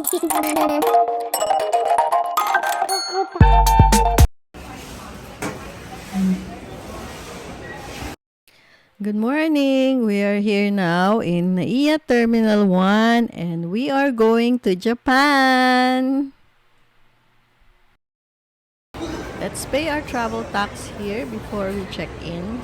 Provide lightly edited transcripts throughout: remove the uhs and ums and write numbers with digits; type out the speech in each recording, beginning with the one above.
Good morning. We are here now in NAIA Terminal 1 and we are going to Japan. Let's pay our travel tax here before we check in.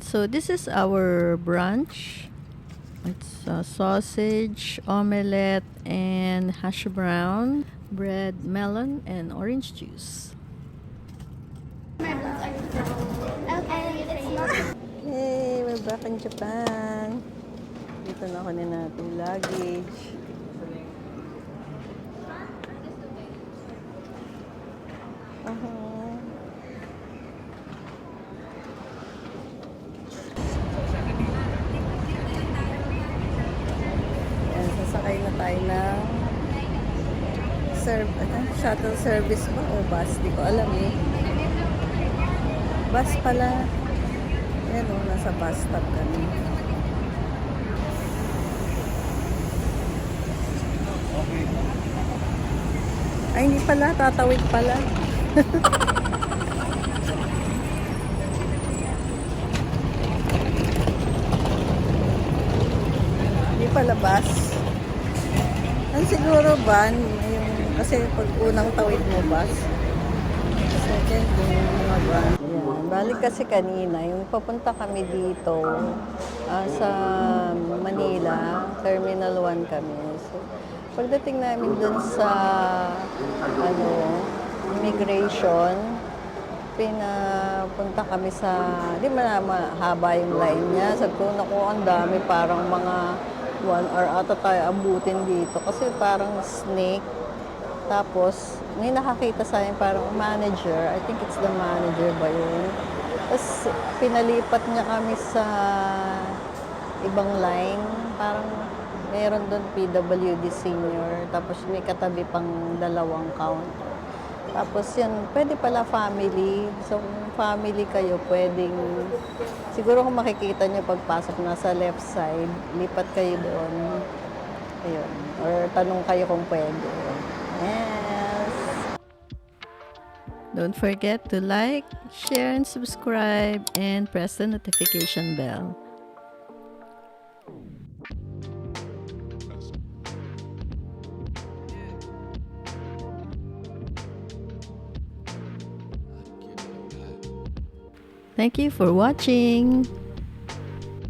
So this is our brunch. It's sausage, omelette, and hash brown, bread, melon, and orange juice. Yay! We're back in Japan. Dito na kunin natin luggage. Ayan, sasakay na tayo ng shuttle service ba o bus? Di ko alam eh. Bus pala. Ayan o, nasa bus stop kami. Ay, hindi pala. Tatawid pala. Hindi pala bus. Ang siguro van, kasi pag unang tawid mo bus. Second, yung mga van. Yan. Balik kasi kanina, yung papunta kami dito sa Manila, Terminal 1 kami. So, pagdating namin dun sa immigration, pinapunta kami sa, di ba mahaba yung line niya. Sabi ko, naku, ang dami, parang mga 1 hour ata tayo abutin dito. Kasi parang snake. Tapos, may nakakita sa akin parang manager. I think it's the manager ba yun? Tapos, pinalipat niya kami sa ibang line. Parang, meron doon PWD senior. Tapos, may katabi pang dalawang counter. Tapos, yun, pwede pala family. So, kung family kayo, pwedeng, siguro kung makikita nyo pagpasok nasa left side, lipat kayo doon. Ayun. Or tanong kayo kung pwede. Yes. Don't forget to like, share, and subscribe, and press the notification bell. Thank you for watching.